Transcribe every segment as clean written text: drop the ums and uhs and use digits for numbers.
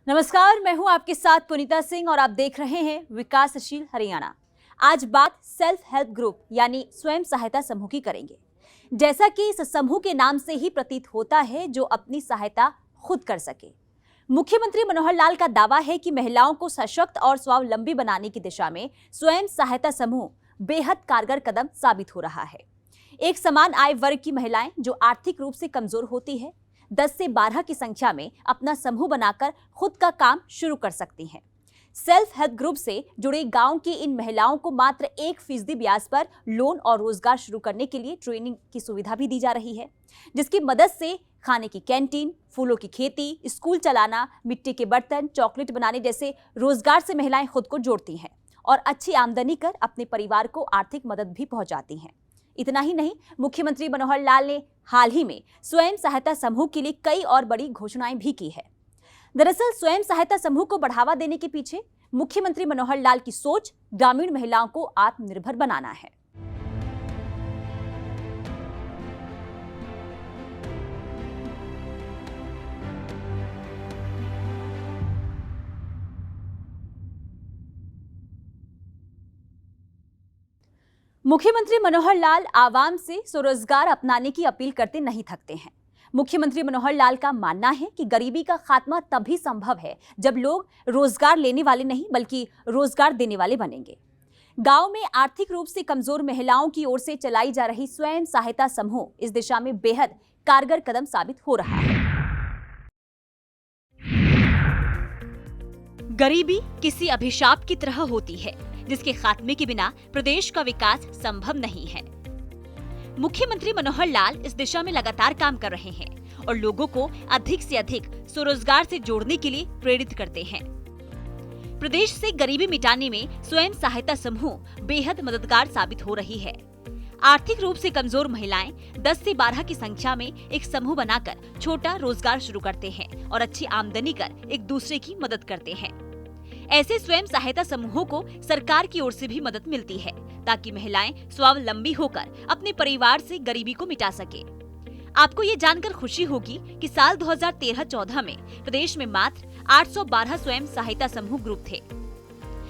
नमस्कार, मैं हूं आपके साथ पुनीता सिंह और आप देख रहे हैं विकासशील हरियाणा। आज बात सेल्फ हेल्प ग्रुप यानी स्वयं सहायता समूह की करेंगे। जैसा कि इस समूह के नाम से ही प्रतीत होता है, जो अपनी सहायता खुद कर सके। मुख्यमंत्री मनोहर लाल का दावा है कि महिलाओं को सशक्त और स्वावलंबी बनाने की दिशा में स्वयं सहायता समूह बेहद कारगर कदम साबित हो रहा है। एक समान आय वर्ग की महिलाएं जो आर्थिक रूप से कमजोर होती है, 10 से 12 की संख्या में अपना समूह बनाकर खुद का काम शुरू कर सकती हैं। सेल्फ हेल्प ग्रुप से जुड़े गांव की इन महिलाओं को मात्र 1% ब्याज पर लोन और रोजगार शुरू करने के लिए ट्रेनिंग की सुविधा भी दी जा रही है, जिसकी मदद से खाने की कैंटीन, फूलों की खेती, स्कूल चलाना, मिट्टी के बर्तन, चॉकलेट बनाने जैसे रोजगार से महिलाएं खुद को जोड़ती हैं और अच्छी आमदनी कर अपने परिवार को आर्थिक मदद भी पहुंचाती हैं। इतना ही नहीं, मुख्यमंत्री मनोहर लाल ने हाल ही में स्वयं सहायता समूह के लिए कई और बड़ी घोषणाएं भी की है। दरअसल स्वयं सहायता समूह को बढ़ावा देने के पीछे मुख्यमंत्री मनोहर लाल की सोच ग्रामीण महिलाओं को आत्मनिर्भर बनाना है। मुख्यमंत्री मनोहर लाल आवाम से स्वरोजगार अपनाने की अपील करते नहीं थकते हैं। मुख्यमंत्री मनोहर लाल का मानना है कि गरीबी का खात्मा तभी संभव है जब लोग रोजगार लेने वाले नहीं बल्कि रोजगार देने वाले बनेंगे। गांव में आर्थिक रूप से कमजोर महिलाओं की ओर से चलाई जा रही स्वयं सहायता समूह इस दिशा में बेहद कारगर कदम साबित हो रहा है। गरीबी किसी अभिशाप की तरह होती है, जिसके खात्मे के बिना प्रदेश का विकास संभव नहीं है। मुख्यमंत्री मनोहर लाल इस दिशा में लगातार काम कर रहे हैं और लोगों को अधिक से अधिक स्वरोजगार से जोड़ने के लिए प्रेरित करते हैं। प्रदेश से गरीबी मिटाने में स्वयं सहायता समूह बेहद मददगार साबित हो रही है। आर्थिक रूप से कमजोर महिलाएं 10 से 12 की संख्या में एक समूह बनाकर छोटा रोजगार शुरू करते हैं और अच्छी आमदनी कर एक दूसरे की मदद करते हैं। ऐसे स्वयं सहायता समूहों को सरकार की ओर से भी मदद मिलती है, ताकि महिलाएं स्वावलंबी होकर अपने परिवार से गरीबी को मिटा सके। आपको ये जानकर खुशी होगी कि साल 2013-14 में प्रदेश में मात्र 812 स्वयं सहायता समूह ग्रुप थे,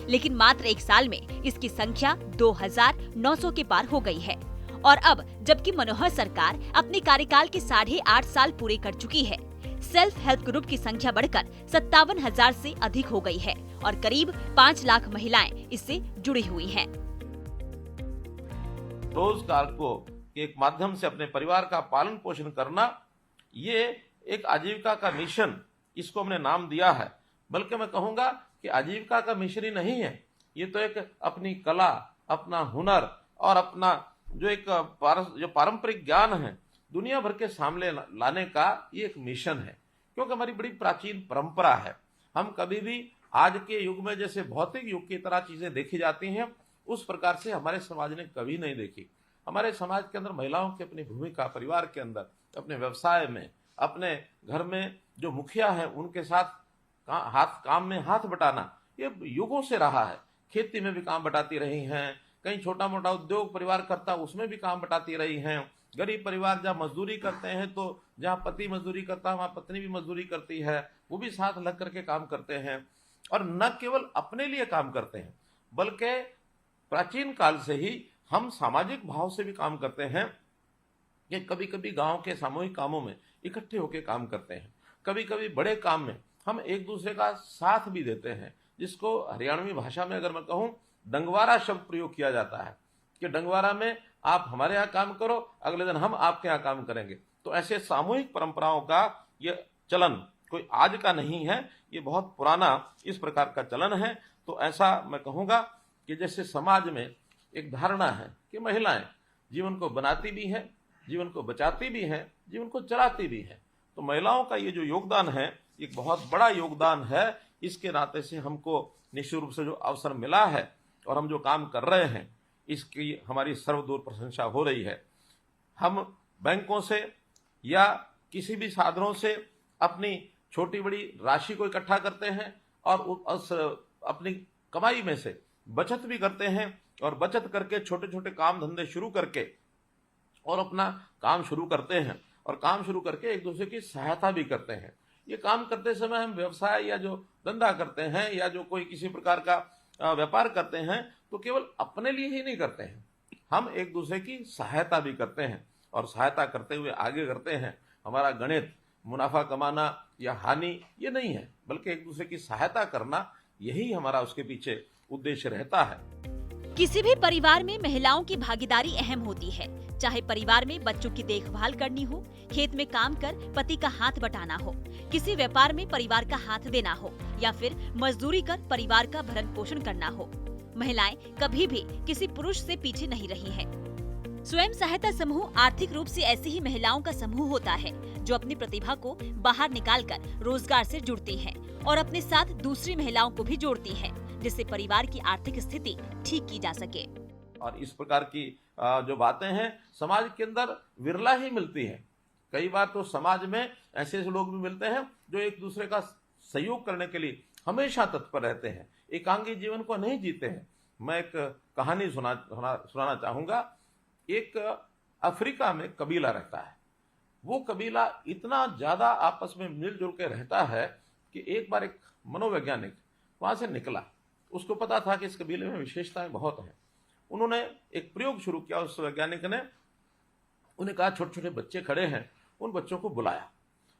लेकिन मात्र एक साल में इसकी संख्या 2900 के पार हो गई है। और अब जबकि मनोहर सरकार अपने कार्यकाल के 8.5 साल पूरे कर चुकी है, सेल्फ हेल्प ग्रुप की संख्या बढ़कर 57,000 से अधिक हो गई है और करीब 5 लाख महिलाएं इससे जुड़ी हुई हैं। रोजगार को एक माध्यम से अपने परिवार का पालन पोषण करना, ये एक आजीविका का मिशन, इसको हमने नाम दिया है। बल्कि मैं कहूँगा कि आजीविका का मिशन ही नहीं है, ये तो एक अपनी कला, अपना हुनर और अपना जो पारंपरिक ज्ञान है दुनिया भर के सामने लाने का ये एक मिशन है। क्योंकि हमारी बड़ी प्राचीन परंपरा है। हम कभी भी आज के युग में जैसे भौतिक युग की तरह चीजें देखी जाती हैं, उस प्रकार से हमारे समाज ने कभी नहीं देखी। हमारे समाज के अंदर महिलाओं की अपनी भूमिका, परिवार के अंदर, अपने व्यवसाय में, अपने घर में जो मुखिया है उनके साथ काम में हाथ बटाना, ये युगों से रहा है। खेती में भी काम बटाती रही हैं, कहीं छोटा मोटा उद्योग परिवार करता उसमें भी काम बटाती रही हैं। गरीब परिवार जहाँ मजदूरी करते हैं, तो जहाँ पति मजदूरी करता है वहाँ पत्नी भी मजदूरी करती है, वो भी साथ लग करके काम करते हैं। और न केवल अपने लिए काम करते हैं, बल्कि प्राचीन काल से ही हम सामाजिक भाव से भी काम करते हैं कि कभी कभी गांव के सामूहिक कामों में इकट्ठे होकर काम करते हैं। कभी कभी बड़े काम में हम एक दूसरे का साथ भी देते हैं, जिसको हरियाणवी भाषा में अगर मैं कहूँ डंगवारा शब्द प्रयोग किया जाता है कि डंगवारा में आप हमारे यहाँ काम करो, अगले दिन हम आपके यहाँ काम करेंगे। तो ऐसे सामूहिक परंपराओं का ये चलन कोई आज का नहीं है, ये बहुत पुराना इस प्रकार का चलन है। तो ऐसा मैं कहूँगा कि जैसे समाज में एक धारणा है कि महिलाएं जीवन को बनाती भी हैं, जीवन को बचाती भी हैं, जीवन को चलाती भी हैं। तो महिलाओं का ये जो योगदान है, एक बहुत बड़ा योगदान है। इसके नाते से हमको निश्चित रूप से जो अवसर मिला है और हम जो काम कर रहे हैं, इसकी हमारी सर्वदूर प्रशंसा हो रही है। हम बैंकों से या किसी भी साधनों से अपनी छोटी बड़ी राशि को इकट्ठा करते हैं और उस अपनी कमाई में से बचत भी करते हैं और बचत करके छोटे छोटे काम धंधे शुरू करके और अपना काम शुरू करते हैं और काम शुरू करके एक दूसरे की सहायता भी करते हैं। ये काम करते समय हम व्यवसाय या जो धंधा करते हैं या जो कोई किसी प्रकार का व्यापार करते हैं तो केवल अपने लिए ही नहीं करते हैं, हम एक दूसरे की सहायता भी करते हैं और सहायता करते हुए आगे करते हैं। हमारा गणित मुनाफा कमाना या हानि ये नहीं है, बल्कि एक दूसरे की सहायता करना, यही हमारा उसके पीछे उद्देश्य रहता है। किसी भी परिवार में महिलाओं की भागीदारी अहम होती है, चाहे परिवार में बच्चों की देखभाल करनी हो, खेत में काम कर पति का हाथ बटाना हो, किसी व्यापार में परिवार का हाथ देना हो या फिर मजदूरी कर परिवार का भरण पोषण करना हो। महिलाएं कभी भी किसी पुरुष से पीछे नहीं रही हैं। स्वयं सहायता समूह आर्थिक रूप से ऐसी ही महिलाओं का समूह होता है जो अपनी प्रतिभा को बाहर निकालकर रोजगार से जुड़ती हैं और अपने साथ दूसरी महिलाओं को भी जोड़ती हैं, जिससे परिवार की आर्थिक स्थिति ठीक की जा सके। और इस प्रकार की जो बातें हैं समाज के अंदर विरला ही मिलती है। कई बार तो समाज में ऐसे ऐसे लोग भी मिलते हैं जो एक दूसरे का सहयोग करने के लिए हमेशा तत्पर रहते हैं, एकांगी जीवन को नहीं जीते हैं। मैं एक कहानी सुनाना चाहूंगा। एक अफ्रीका में कबीला रहता है। वो कबीला इतना ज्यादा आपस में मिलजुल के रहता है कि एक बार एक मनोवैज्ञानिक वहां से निकला। उसको पता था कि इस कबीले में विशेषताएं बहुत हैं। उन्होंने एक प्रयोग शुरू किया। उस वैज्ञानिक ने उन्हें कहा छोटे छोटे बच्चे खड़े हैं, उन बच्चों को बुलाया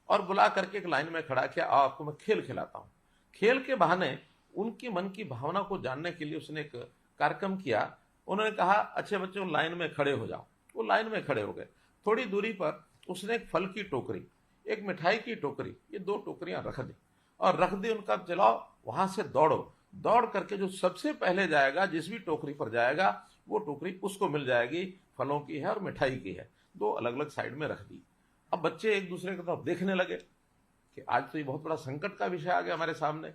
और बुला करके एक लाइन में खड़ा किया, आओ आपको मैं खेल खिलाता हूँ। खेल के बहाने उनकी मन की भावना को जानने के लिए उसने एक कार्यक्रम किया। उन्होंने कहा अच्छे बच्चों लाइन में खड़े हो जाओ। वो लाइन में खड़े हो गए। थोड़ी दूरी पर उसने एक फल की टोकरी, एक मिठाई की टोकरी, ये 2 टोकरियां रख दी और रख दी उनका, चलाओ वहां से दौड़ो। दौड़ करके जो सबसे पहले जाएगा, जिस भी टोकरी पर जाएगा, वो टोकरी उसको मिल जाएगी। फलों की है और मिठाई की है। 2 अलग अलग साइड में रख दी। अब बच्चे एक दूसरे की तरफ देखने लगे कि आज तो ये बहुत बड़ा संकट का विषय आ गया हमारे सामने।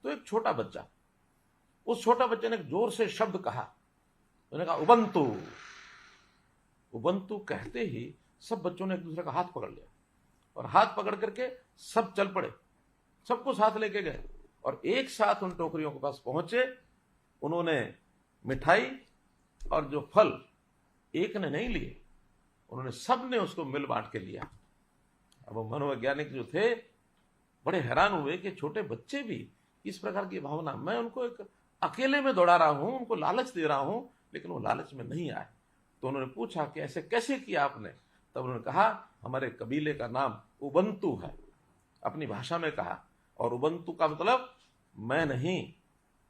तो एक छोटा बच्चा, उस छोटा बच्चे ने जोर से शब्द कहा। उन्होंने कहा उबंतु। उबंतु कहते ही सब बच्चों ने एक दूसरे का हाथ पकड़ लिया और हाथ पकड़ करके सब चल पड़े। सबको साथ लेके गए और एक साथ उन टोकरियों के पास पहुंचे। उन्होंने मिठाई और जो फल एक ने नहीं लिए, उन्होंने सब ने उसको मिल बांट के लिया। अब वो मनोवैज्ञानिक जो थे बड़े हैरान हुए कि छोटे बच्चे भी इस प्रकार की भावना, मैं उनको एक अकेले में दौड़ा रहा हूं, उनको लालच दे रहा हूं, लेकिन वो लालच में नहीं आए। तो उन्होंने पूछा कि ऐसे कैसे किया आपने? तब उन्होंने कहा हमारे कबीले का नाम उबंतु है, अपनी भाषा में कहा। और उबंतु का मतलब मैं नहीं,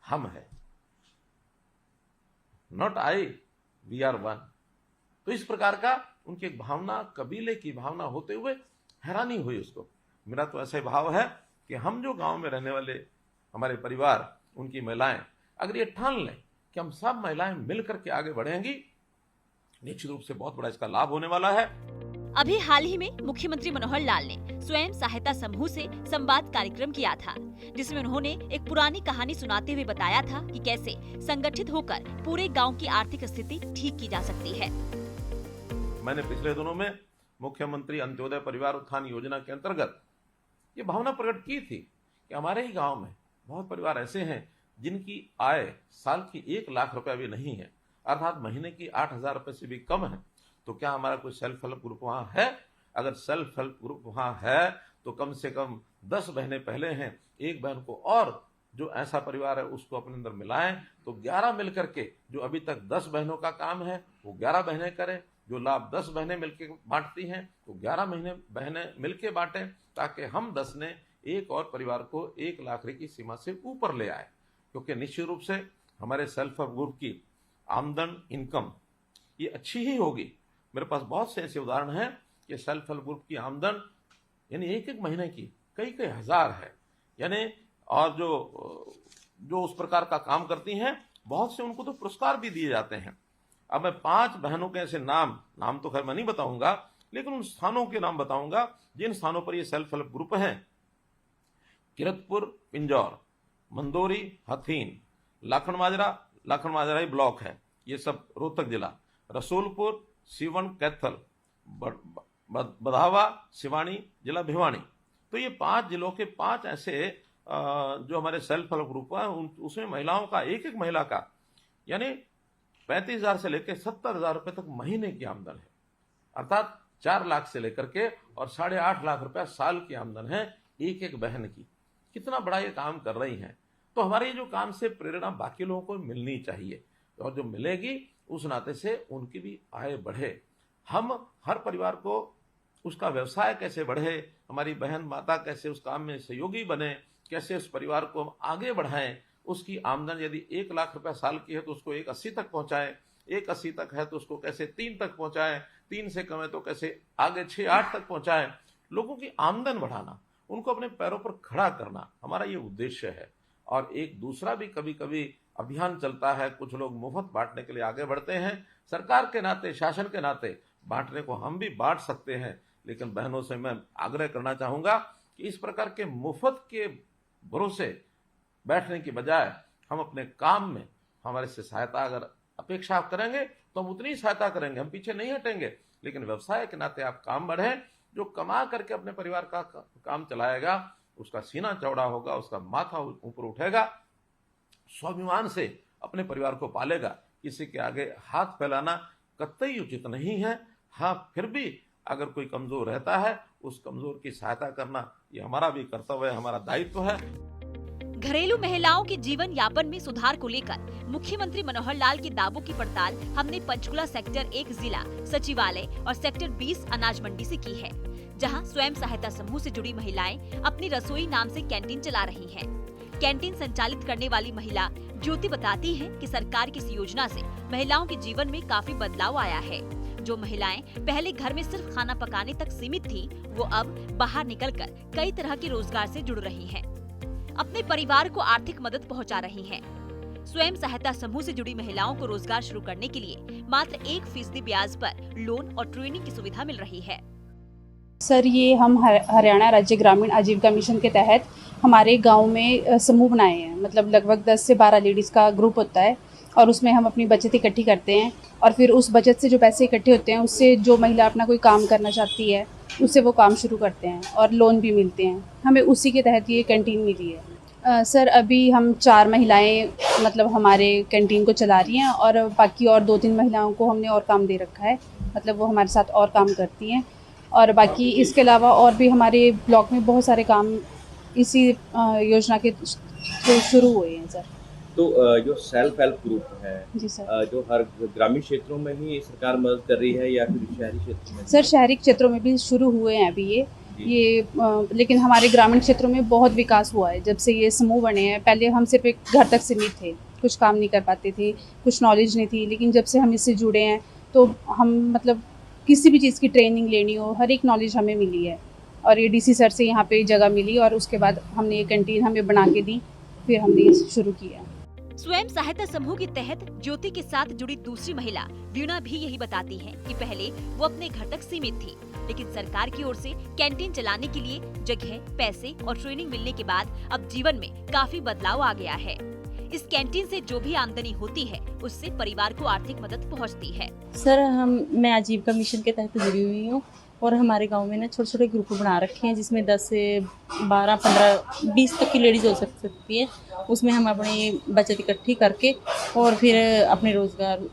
हम है। Not I, we are one. तो इस प्रकार का उनकी एक भावना, कबीले की भावना होते हुए हैरानी हुई उसको। मेरा तो ऐसा भाव है कि हम जो गांव में रहने वाले हमारे परिवार, उनकी महिलाएं, अगर ये ठान लें कि हम सब महिलाएं मिलकर के आगे बढ़ेंगी, निश्चित रूप से बहुत बड़ा इसका लाभ होने वाला है। अभी हाल ही में मुख्यमंत्री मनोहर लाल ने स्वयं सहायता समूह से संवाद कार्यक्रम किया था, जिसमें उन्होंने एक पुरानी कहानी सुनाते हुए बताया था कि कैसे संगठित होकर पूरे गांव की आर्थिक स्थिति ठीक की जा सकती है। मैंने पिछले दिनों में मुख्यमंत्री अंत्योदय परिवार उत्थान योजना के अंतर्गत ये भावना प्रकट की थी कि हमारे ही गांव में बहुत परिवार ऐसे हैं जिनकी आय साल की 1 लाख रुपया भी नहीं है, अर्थात महीने की 8,000 रुपए से भी कम है। तो क्या हमारा कोई सेल्फ हेल्प ग्रुप वहां है? अगर सेल्फ हेल्प ग्रुप वहां है तो कम से कम 10 बहनें पहले हैं, एक बहन को और जो ऐसा परिवार है उसको अपने अंदर मिलाएं तो 11 मिलकर के, जो अभी तक 10 बहनों का काम है वो 11 बहनें करें, जो लाभ 10 बहनें मिलकर बांटती हैं तो 11 बहनें मिलकर बांटें, ताकि हम 10 ने एक और परिवार को 1 लाख की सीमा से ऊपर ले आए। क्योंकि निश्चित रूप से हमारे सेल्फ हेल्प ग्रुप की आमदन, इनकम ये अच्छी ही होगी। मेरे पास बहुत से ऐसे उदाहरण हैं कि सेल्फ हेल्प ग्रुप की आमदन यानी एक महीने की कई हजार है, यानी और जो उस प्रकार का काम करती हैं, बहुत से उनको तो पुरस्कार भी दिए जाते हैं। अब मैं 5 बहनों के ऐसे नाम तो खैर मैं नहीं बताऊंगा, लेकिन उन स्थानों के नाम बताऊंगा जिन स्थानों पर ये सेल्फ हेल्प ग्रुप हैं। किरतपुर पिंजौर, मंदोरी हथीन, लाखन माजरा ही ब्लॉक है, ये सब रोहतक जिला, रसूलपुर, सीवन कैथल, बधावा सिवानी जिला भिवानी। तो ये 5 जिलों के 5 ऐसे जो हमारे सेल्फ हेल्प ग्रुप है, उसमें महिलाओं का एक महिला का यानी 35,000 से लेकर 70,000 रुपए तक महीने की आमदन है, अर्थात 4 लाख से लेकर के और 8.5 लाख रुपया साल की आमदन है। एक एक बहन की कितना बड़ा ये काम कर रही हैं। तो हमारे ये जो काम से प्रेरणा बाकी लोगों को मिलनी चाहिए, और जो मिलेगी उस नाते से उनकी भी आय बढ़े। हम हर परिवार को उसका व्यवसाय कैसे बढ़े, हमारी बहन माता कैसे उस काम में सहयोगी बने, कैसे उस परिवार को हम आगे बढ़ाएं, उसकी आमदन यदि 1 लाख रुपया साल की है तो उसको 180 तक पहुंचाएं, 180 तक है तो उसको कैसे 3 तक पहुंचाएं, 3 से कम है तो कैसे आगे 6-8 तक पहुंचाएं। लोगों की आमदन बढ़ाना, उनको अपने पैरों पर खड़ा करना हमारा ये उद्देश्य है। और एक दूसरा भी कभी कभी अभियान चलता है, कुछ लोग मुफ्त बांटने के लिए आगे बढ़ते हैं। सरकार के नाते, शासन के नाते बांटने को हम भी बांट सकते हैं, लेकिन बहनों से मैं आग्रह करना चाहूंगा कि इस प्रकार के मुफ्त के भरोसे बैठने की बजाय हम अपने काम में हमारे से सहायता अगर अपेक्षा करेंगे तो हम उतनी सहायता करेंगे, हम पीछे नहीं हटेंगे। लेकिन व्यवसाय के नाते आप काम बढ़ें, जो कमा करके अपने परिवार का काम चलाएगा उसका सीना चौड़ा होगा, उसका माथा ऊपर उठेगा, स्वाभिमान से अपने परिवार को पालेगा। किसी के आगे हाथ फैलाना कतई उचित नहीं है। हाँ, फिर भी अगर कोई कमजोर रहता है उस कमजोर की सहायता करना ये हमारा भी कर्तव्य है, हमारा दायित्व है। घरेलू महिलाओं के जीवन यापन में सुधार को लेकर मुख्यमंत्री मनोहर लाल के दावों की पड़ताल हमने पंचकुला सेक्टर 1 जिला सचिवालय और सेक्टर 20 अनाज मंडी से की है, जहां स्वयं सहायता समूह से जुड़ी महिलाएं अपनी रसोई नाम से कैंटीन चला रही हैं। कैंटीन संचालित करने वाली महिला ज्योति बताती है कि सरकार की इस योजना से महिलाओं के जीवन में काफी बदलाव आया है। जो महिलाएं पहले घर में सिर्फ खाना पकाने तक सीमित थीं, वो अब बाहर निकलकर कई तरह के रोजगार से जुड़ रही हैं, अपने परिवार को आर्थिक मदद पहुंचा रही हैं। स्वयं सहायता समूह से जुड़ी महिलाओं को रोजगार शुरू करने के लिए मात्र 1% ब्याज पर लोन और ट्रेनिंग की सुविधा मिल रही है। सर, ये हम हरियाणा राज्य ग्रामीण आजीविका मिशन के तहत हमारे गांव में समूह बनाए हैं। मतलब लगभग 10 से 12 लेडीज़ का ग्रुप होता है और उसमें हम अपनी बचत इकट्ठी करते हैं और फिर उस बचत से जो पैसे इकट्ठे होते हैं उससे जो महिला अपना कोई काम करना चाहती है उससे वो काम शुरू करते हैं और लोन भी मिलते हैं। हमें उसी के तहत ये कैंटीन मिली है। सर, अभी हम 4 महिलाएं मतलब हमारे कैंटीन को चला रही हैं और बाकी और 2-3 महिलाओं को हमने और काम दे रखा है, मतलब वो हमारे साथ और काम करती हैं। और बाकी इसके अलावा और भी हमारे ब्लॉक में बहुत सारे काम इसी योजना के थ्रू शुरू हुए हैं सर। तो जो सेल्फ हेल्प ग्रुप है जी सर, जो हर ग्रामीण क्षेत्रों में ही सरकार मदद कर रही है या फिर शहरी क्षेत्रों में? सर शहरी क्षेत्रों में भी शुरू हुए हैं अभी ये लेकिन हमारे ग्रामीण क्षेत्रों में बहुत विकास हुआ है जब से ये समूह बने हैं। पहले हम सिर्फ एक घर तक सीमित थे, कुछ काम नहीं कर पाते थे, कुछ नॉलेज नहीं थी, लेकिन जब से हम इससे जुड़े हैं तो हम मतलब किसी भी चीज़ की ट्रेनिंग लेनी हो, हर एक नॉलेज हमें मिली है। और ये डीसी सर से यहाँ पे जगह मिली और उसके बाद हमने ये कैंटीन हमें बना के दी, फिर हमने ये शुरू किया। स्वयं सहायता समूह के तहत ज्योति के साथ जुड़ी दूसरी महिला वीणा भी यही बताती है कि पहले वो अपने घर तक सीमित थी, लेकिन सरकार की ओर से कैंटीन चलाने के लिए जगह, पैसे और ट्रेनिंग मिलने के बाद अब जीवन में काफी बदलाव आ गया है। इस कैंटीन से जो भी आमदनी होती है उससे परिवार को आर्थिक मदद पहुंचती है। सर, मैं आजीविका मिशन के तहत जुड़ी हुई हूँ और हमारे गांव में ना छोटे छोटे ग्रुप बना रखे हैं जिसमें 10 से 12, 15, 20 तक की लेडीज़ हो सकती है। उसमें हम अपनी बचत इकट्ठी करके और फिर अपने रोज़गार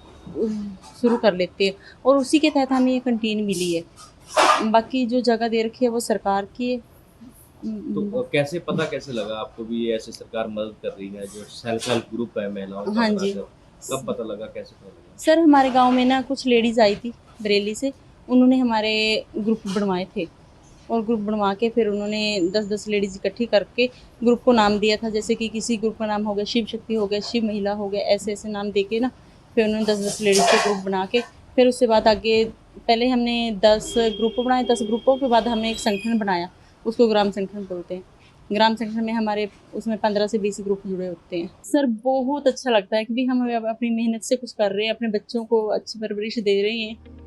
शुरू कर लेते हैं और उसी के तहत हमें ये कैंटीन मिली है। बाकी जो जगह दे रखी है वो सरकार की है। तो कैसे लगा आपको भी ये ऐसे सरकार मदद कर रही है जो सेल्फ हेल्प ग्रुप है महिलाओं का? हाँ जी। कब पता लगा, कैसे पता लगा? सर, हमारे गांव में ना कुछ लेडीज़ आई थी बरेली से, उन्होंने हमारे ग्रुप बनवाए थे और ग्रुप बनवा के फिर उन्होंने 10-10 लेडीज़ इकट्ठी करके ग्रुप को नाम दिया था। जैसे कि किसी ग्रुप का नाम हो गया शिव शक्ति, हो गया शिव महिला, हो गया, ऐसे ऐसे नाम दे के ना फिर उन्होंने 10-10 लेडीज़ के ग्रुप बना के फिर उसके बाद आगे पहले हमने 10 ग्रुप बनाए। 10 ग्रुपों के बाद हमने एक संगठन बनाया, उसको ग्राम संगठन बोलते हैं। ग्राम संगठन में हमारे उसमें 15 से 20 ग्रुप जुड़े होते हैं। सर, बहुत अच्छा लगता है कि हम अपनी मेहनत से कुछ कर रहे हैं, अपने बच्चों को अच्छी परवरिश दे रहे हैं।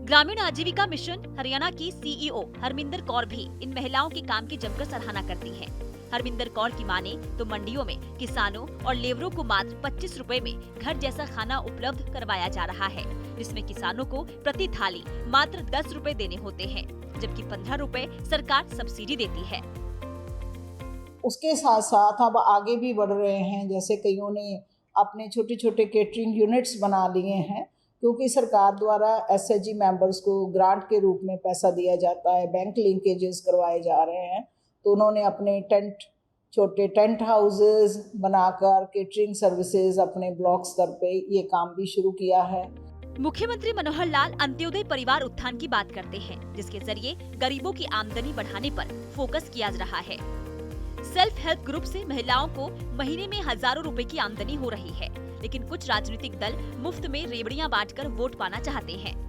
ग्रामीण आजीविका मिशन हरियाणा की सीईओ हरमिंदर कौर भी इन महिलाओं के काम की जमकर सराहना करती हैं। हरमिंदर कौर की माने तो मंडियों में किसानों और लेबरों को मात्र 25 रुपए में घर जैसा खाना उपलब्ध करवाया जा रहा है, जिसमें किसानों को प्रति थाली मात्र 10 रुपए देने होते हैं, जबकि 15 रुपए सरकार सब्सिडी देती है। उसके साथ साथ अब आगे भी बढ़ रहे हैं, जैसे कईयों ने अपने छोटे छोटे केटरिंग यूनिट्स बना लिए हैं, क्योंकि सरकार द्वारा एसएचजी मेंबर्स को ग्रांट के रूप में पैसा दिया जाता है, बैंक लिंकेजेस करवाए जा रहे हैं, तो उन्होंने अपने छोटे टेंट हाउसेस बनाकर केटरिंग सर्विसेज अपने ब्लॉक स्तर पे ये काम भी शुरू किया है। मुख्यमंत्री मनोहर लाल अंत्योदय परिवार उत्थान की बात करते हैं, जिसके जरिए गरीबों की आमदनी बढ़ाने पर फोकस किया जा रहा है। सेल्फ हेल्प ग्रुप से महिलाओं को महीने में हजारों रुपए की आमदनी हो रही है, लेकिन कुछ राजनीतिक दल मुफ्त में रेवड़ियां बांटकर वोट पाना चाहते हैं।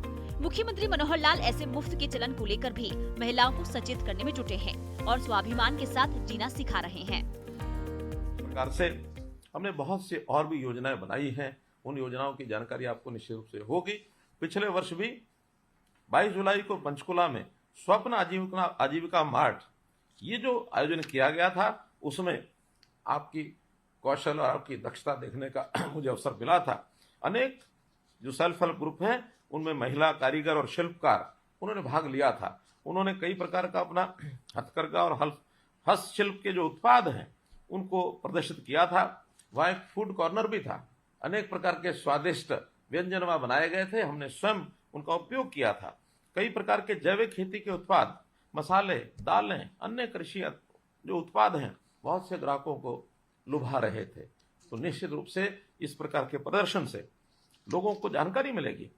मुख्यमंत्री मनोहर लाल ऐसे मुफ्त के चलन को लेकर भी महिलाओं को सचेत करने में जुटे हैं और स्वाभिमान के साथ जीना सिखा रहे हैं। प्रकार से हमने बहुत से और भी योजनाएं बनाई हैं। उन योजनाओं की जानकारी आपको निश्चित रूप से होगी। पिछले वर्ष भी 22 जुलाई को पंचकुला में स्वप्न आजीविका मार्ट ये जो आयोजन किया गया था, उसमें आपकी कौशल और आपकी दक्षता देखने का मुझे अवसर मिला था। अनेक जो सेल्फ हेल्प ग्रुप हैं उनमें महिला कारीगर और शिल्पकार उन्होंने भाग लिया था। उन्होंने कई प्रकार का अपना हथकरघा और हस्तशिल्प के जो उत्पाद हैं उनको प्रदर्शित किया था। वहाँ एक फूड कॉर्नर भी था। अनेक प्रकार के स्वादिष्ट व्यंजन वहाँ बनाए गए थे। हमने स्वयं उनका उपयोग किया था। कई प्रकार के जैविक खेती के उत्पाद, मसाले, दालें, अन्य कृषि जो उत्पाद हैं बहुत से ग्राहकों को लुभा रहे थे। तो निश्चित रूप से इस प्रकार के प्रदर्शन से लोगों को जानकारी मिलेगी।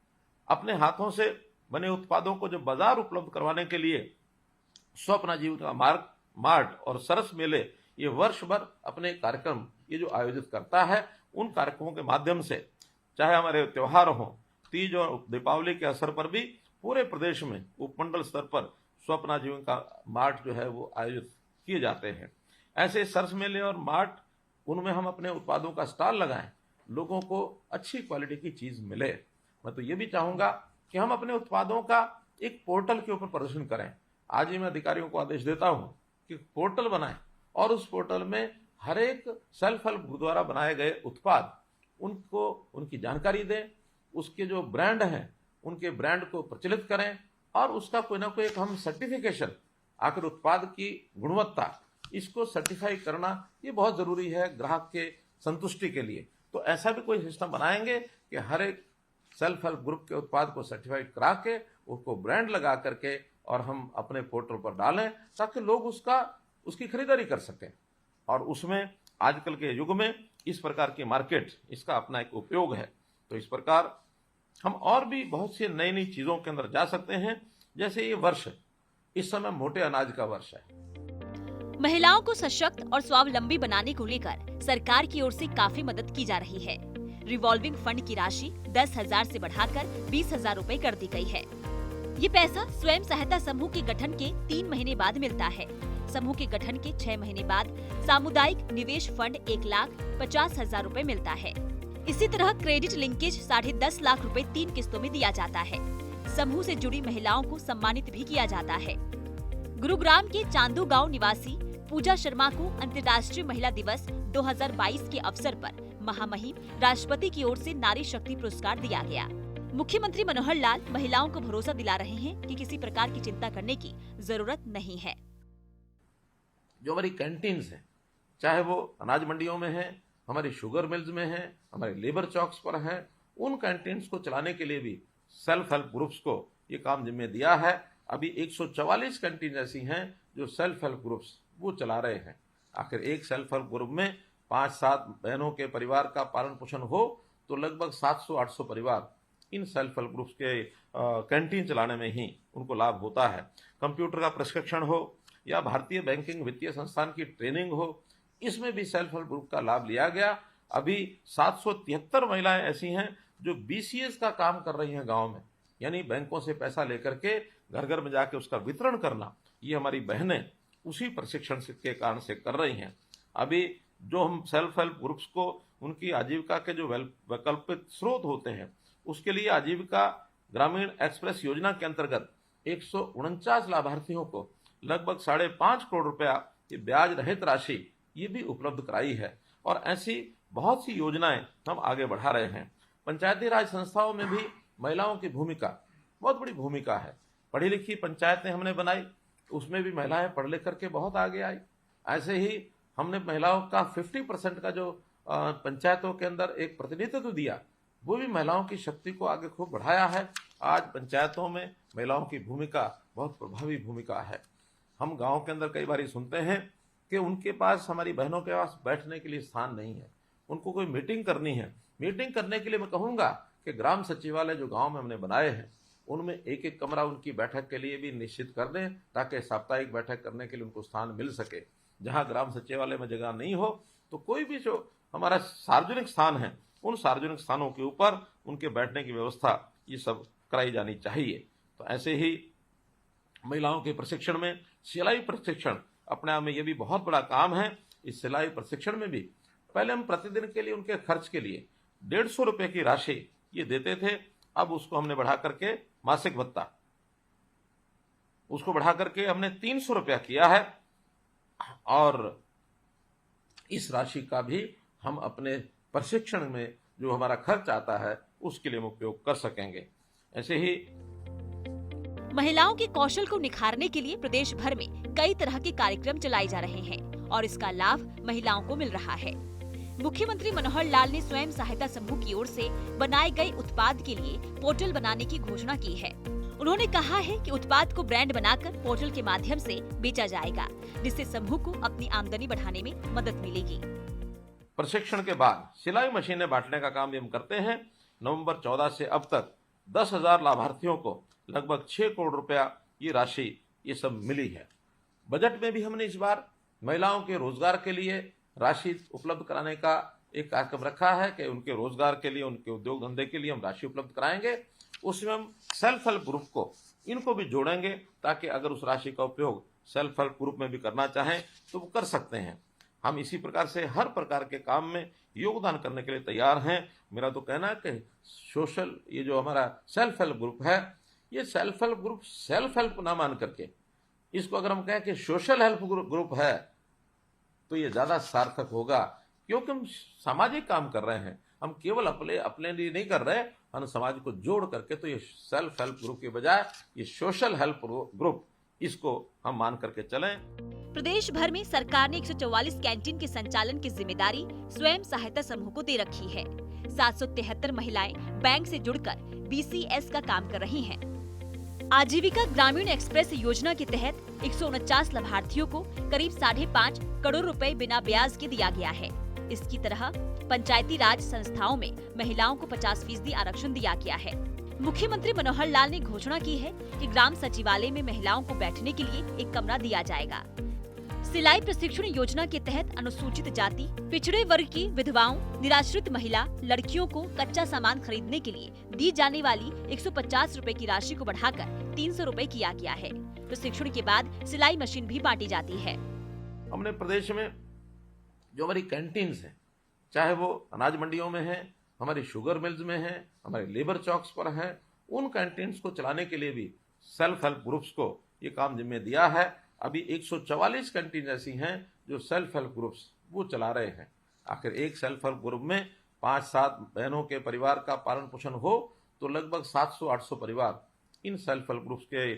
अपने हाथों से बने उत्पादों को जो बाजार उपलब्ध करवाने के लिए स्वप्न आजीविका मार्ट और सरस मेले ये वर्ष भर अपने कार्यक्रम ये जो आयोजित करता है, उन कार्यक्रमों के माध्यम से चाहे हमारे त्योहार हों, तीज और दीपावली के अवसर पर भी पूरे प्रदेश में उपमंडल स्तर पर स्वप्न आजीविका मार्ट जो है वो आयोजित किए जाते हैं। ऐसे सरस मेले और मार्ट, उनमें हम अपने उत्पादों का स्टॉल लगाएं, लोगों को अच्छी क्वालिटी की चीज मिले। मैं तो ये भी चाहूंगा कि हम अपने उत्पादों का एक पोर्टल के ऊपर प्रदर्शन करें। आज ही मैं अधिकारियों को आदेश देता हूं कि पोर्टल बनाएं और उस पोर्टल में हर एक सेल्फ हेल्प ग्रुप द्वारा बनाए गए उत्पाद उनको उनकी जानकारी दें, उसके जो ब्रांड हैं उनके ब्रांड को प्रचलित करें और उसका कोई ना कोई एक हम सर्टिफिकेशन, आखिर उत्पाद की गुणवत्ता इसको सर्टिफाई करना ये बहुत जरूरी है ग्राहक के संतुष्टि के लिए। तो ऐसा भी कोई सिस्टम बनाएंगे कि हर एक सेल्फ हेल्प ग्रुप के उत्पाद को सर्टिफाई करा के उसको ब्रांड लगा करके और हम अपने पोर्टल पर डालें ताकि लोग उसकी खरीदारी कर सकें। और उसमें आजकल के युग में इस प्रकार की मार्केट, इसका अपना एक उपयोग है। तो इस प्रकार हम और भी बहुत सी नई नई चीजों के अंदर जा सकते हैं। जैसे ये वर्ष इस समय मोटे अनाज का वर्ष है। महिलाओं को सशक्त और स्वावलंबी बनाने को लेकर सरकार की ओर से काफी मदद की जा रही है। रिवॉल्विंग फंड की राशि 10,000 से बढ़ाकर 20,000 रूपए कर दी गई है। ये पैसा स्वयं सहायता समूह के गठन के 3 महीने बाद मिलता है। समूह के गठन के 6 महीने बाद सामुदायिक निवेश फंड 1,50,000 रूपए मिलता है। इसी तरह क्रेडिट लिंकेज 10.5 लाख रूपए 3 किस्तों में दिया जाता है। समूह से जुड़ी महिलाओं को सम्मानित भी किया जाता है। गुरुग्राम के चांदू गांव निवासी पूजा शर्मा को अंतर्राष्ट्रीय महिला दिवस 2022 के अवसर पर महामहिम राष्ट्रपति की ओर से नारी शक्ति पुरस्कार दिया गया। मुख्यमंत्री मनोहर लाल महिलाओं को भरोसा दिला रहे हैं कि किसी प्रकार की चिंता करने की जरूरत नहीं है। जो हमारी कैंटीन्स हैं, चाहे वो अनाज मंडियों में हैं, हमारी शुगर मिल्स में हैं, हमारे लेबर चौक्स पर हैं, उन कैंटीन्स को चलाने के लिए भी सेल्फ हेल्प ग्रुप्स को ये काम जिम्मे दिया है। अभी 144 कैंटीन ऐसी हैं जो सेल्फ हेल्प ग्रुप्स वो चला रहे हैं। आखिर एक सेल्फ हेल्प ग्रुप में 5-7 बहनों के परिवार का पालन पोषण हो तो लगभग 700-800 परिवार इन सेल्फ हेल्प ग्रुप्स के कैंटीन चलाने में ही उनको लाभ होता है। कंप्यूटर का प्रशिक्षण हो या भारतीय बैंकिंग वित्तीय संस्थान की ट्रेनिंग हो, इसमें भी सेल्फ हेल्प ग्रुप का लाभ लिया गया। अभी 773 महिलाएं ऐसी हैं जो BCS का काम कर रही हैं गांव में, यानी बैंकों से पैसा लेकर के घर घर में जाके उसका वितरण करना, ये हमारी बहनें उसी प्रशिक्षण के कारण से कर रही हैं। अभी जो हम सेल्फ हेल्प ग्रुप्स को उनकी आजीविका के जो वैकल्पिक स्रोत होते हैं उसके लिए आजीविका ग्रामीण एक्सप्रेस योजना के अंतर्गत 149 लाभार्थियों को लगभग 5.5 करोड़ रुपया ये ब्याज रहित राशि ये भी उपलब्ध कराई है। और ऐसी बहुत सी योजनाएं हम आगे बढ़ा रहे हैं। पंचायती राज संस्थाओं में भी महिलाओं की भूमिका बहुत बड़ी भूमिका है। पढ़ी लिखी पंचायतें हमने बनाई, उसमें भी महिलाएं पढ़ लिख करके बहुत आगे आई। ऐसे ही हमने महिलाओं का 50% का जो पंचायतों के अंदर एक प्रतिनिधित्व दिया, वो भी महिलाओं की शक्ति को आगे खूब बढ़ाया है। आज पंचायतों में महिलाओं की भूमिका बहुत प्रभावी भूमिका है। हम गांव के अंदर कई बार सुनते हैं कि उनके पास, हमारी बहनों के पास बैठने के लिए स्थान नहीं है, उनको कोई मीटिंग करनी है। मीटिंग करने के लिए मैं कहूँगा कि ग्राम सचिवालय जो गांव में हमने बनाए हैं उनमें एक एक कमरा उनकी बैठक के लिए भी निश्चित कर दें, ताकि साप्ताहिक बैठक करने के लिए उनको स्थान मिल सके। जहां ग्राम सचिवालय में जगह नहीं हो तो कोई भी जो हमारा सार्वजनिक स्थान है, उन सार्वजनिक स्थानों के ऊपर उनके बैठने की व्यवस्था ये सब कराई जानी चाहिए। तो ऐसे ही महिलाओं के प्रशिक्षण में सिलाई प्रशिक्षण अपने आप में ये भी बहुत बड़ा काम है। इस सिलाई प्रशिक्षण में भी पहले हम प्रतिदिन के लिए उनके खर्च के लिए 150 रुपये की राशि ये देते थे, अब उसको हमने बढ़ा करके मासिक भत्ता उसको बढ़ा करके हमने 300 रुपया किया है, और इस राशि का भी हम अपने प्रशिक्षण में जो हमारा खर्च आता है उसके लिए हम उपयोग कर सकेंगे। ऐसे ही महिलाओं के कौशल को निखारने के लिए प्रदेश भर में कई तरह के कार्यक्रम चलाए जा रहे हैं और इसका लाभ महिलाओं को मिल रहा है। मुख्यमंत्री मनोहर लाल ने स्वयं सहायता समूह की ओर से बनाए गए उत्पाद के लिए पोर्टल बनाने की घोषणा की है। उन्होंने कहा है कि उत्पाद को ब्रांड बनाकर पोर्टल के माध्यम से बेचा जाएगा, जिससे समूह को अपनी आमदनी बढ़ाने में मदद मिलेगी। प्रशिक्षण के बाद सिलाई मशीनें बांटने का काम भी हम करते हैं। नवंबर 14 से अब तक 10,000 लाभार्थियों को लगभग 6 करोड़ रुपया ये राशि ये सब मिली है। बजट में भी हमने इस बार महिलाओं के रोजगार के लिए राशि उपलब्ध कराने का एक कार्यक्रम रखा है कि उनके रोजगार के लिए, उनके उद्योग धंधे के लिए हम राशि उपलब्ध कराएंगे। उसमें हम सेल्फ हेल्प ग्रुप को इनको भी जोड़ेंगे, ताकि अगर उस राशि का उपयोग सेल्फ हेल्प ग्रुप में भी करना चाहें तो वो कर सकते हैं। हम इसी प्रकार से हर प्रकार के काम में योगदान करने के लिए तैयार हैं। मेरा तो कहना है कि सोशल ये जो हमारा सेल्फ हेल्प ग्रुप है, ये self help group self help ना मान करके इसको अगर हम कहें कि सोशल हेल्प ग्रुप है तो ये ज्यादा सार्थक होगा, क्योंकि हम सामाजिक काम कर रहे हैं। हम केवल अपने लिए नहीं कर रहे, हम समाज को जोड़ करके, तो ये सेल्फ हेल्प ग्रुप के बजाय ये सोशल हेल्प ग्रुप, इसको हम मान करके चलें। प्रदेश भर में सरकार ने 144 कैंटीन के संचालन की जिम्मेदारी स्वयं सहायता समूह को दे रखी है। 773 महिलाएं बैंक से जुड़कर BCS का काम कर रही हैं। आजीविका ग्रामीण एक्सप्रेस योजना के तहत 149 लाभार्थियों को करीब 5.5 करोड़ रुपए बिना ब्याज के दिया गया है। इसकी तरह पंचायती राज संस्थाओं में महिलाओं को 50% आरक्षण दिया गया है। मुख्यमंत्री मनोहर लाल ने घोषणा की है कि ग्राम सचिवालय में महिलाओं को बैठने के लिए एक कमरा दिया जाएगा। सिलाई प्रशिक्षण योजना के तहत अनुसूचित जाति, पिछड़े वर्ग की विधवाओं, निराश्रित महिला, लड़कियों को कच्चा सामान खरीदने के लिए दी जाने वाली 150 रुपए की राशि को बढ़ाकर 300 रुपए किया गया है। प्रशिक्षण के बाद सिलाई मशीन भी बांटी जाती है। हमने प्रदेश में जो हमारी कैंटीन्स हैं, चाहे वो अनाज मंडियों में है, हमारी शुगर मिल्स में है, हमारे लेबर चौक्स पर है, उन कैंटीन्स को चलाने के लिए भी सेल्फ हेल्प ग्रुप्स को ये काम जिम्मे दिया है। अभी 144 कैंटीन ऐसी हैं जो सेल्फ हेल्प ग्रुप्स वो चला रहे हैं। आखिर एक सेल्फ हेल्प ग्रुप में 5-7 बहनों के परिवार का पालन पोषण हो तो लगभग 700-800 परिवार इन सेल्फ हेल्प ग्रुप्स के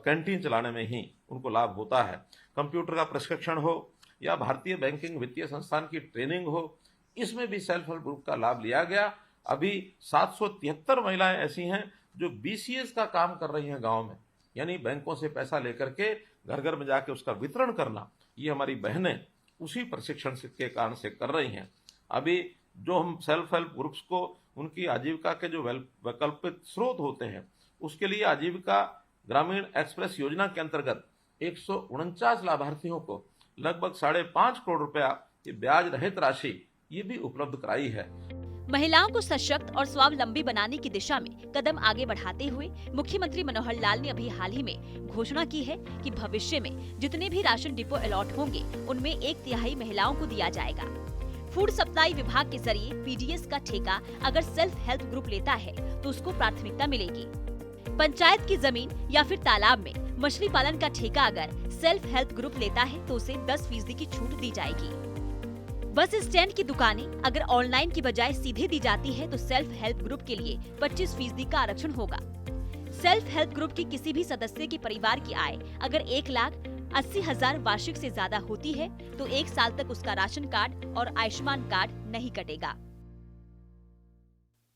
कैंटीन चलाने में ही उनको लाभ होता है। कंप्यूटर का प्रशिक्षण हो या भारतीय बैंकिंग वित्तीय संस्थान की ट्रेनिंग हो, इसमें भी सेल्फ हेल्प ग्रुप का लाभ लिया गया। अभी 773 महिलाएं ऐसी हैं जो BCS का काम कर रही हैं गाँव में, यानी बैंकों से पैसा लेकर के घर घर में जाके उसका वितरण करना, ये हमारी बहनें उसी प्रशिक्षण के कारण से कर रही हैं। अभी जो हम सेल्फ हेल्प ग्रुप्स को उनकी आजीविका के जो वैकल्पिक स्रोत होते हैं, उसके लिए आजीविका ग्रामीण एक्सप्रेस योजना के अंतर्गत 149 लाभार्थियों को लगभग 5.5 करोड़ रुपया ये ब्याज रहित राशि ये भी उपलब्ध कराई है। महिलाओं को सशक्त और स्वावलंबी बनाने की दिशा में कदम आगे बढ़ाते हुए मुख्यमंत्री मनोहर लाल ने अभी हाल ही में घोषणा की है कि भविष्य में जितने भी राशन डिपो अलॉट होंगे उनमें 1/3 महिलाओं को दिया जाएगा। फूड सप्लाई विभाग के जरिए PDS का ठेका अगर सेल्फ हेल्प ग्रुप लेता है तो उसको प्राथमिकता मिलेगी। पंचायत की जमीन या फिर तालाब में मछली पालन का ठेका अगर सेल्फ हेल्प ग्रुप लेता है तो उसे 10% की छूट दी जाएगी। बस स्टैंड की दुकानें अगर ऑनलाइन की बजाय सीधे दी जाती है तो सेल्फ हेल्प ग्रुप के लिए 25% का आरक्षण होगा। सेल्फ हेल्प ग्रुप की किसी भी सदस्य के परिवार की आय अगर 1,80,000 वार्षिक से ज्यादा होती है तो 1 साल तक उसका राशन कार्ड और आयुष्मान कार्ड नहीं कटेगा।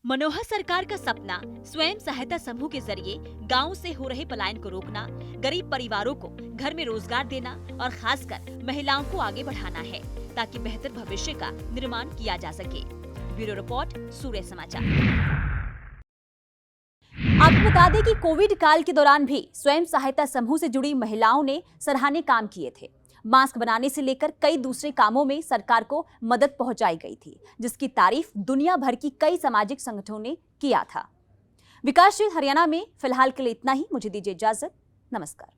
मनोहर सरकार का सपना स्वयं सहायता समूह के जरिए गांव से हो रहे पलायन को रोकना, गरीब परिवारों को घर में रोजगार देना और खासकर महिलाओं को आगे बढ़ाना है ताकि बेहतर भविष्य का निर्माण किया जा सके। ब्यूरो रिपोर्ट, सूर्य समाचार। आपको बता दें कि कोविड काल के दौरान भी स्वयं सहायता समूह से जुड़ी महिलाओं ने सराहनीय काम किए थे। मास्क बनाने से लेकर कई दूसरे कामों में सरकार को मदद पहुंचाई गई थी, जिसकी तारीफ दुनिया भर की कई सामाजिक संगठनों ने किया था। विकासशील हरियाणा में फिलहाल के लिए इतना ही। मुझे दीजिए इजाजत। नमस्कार।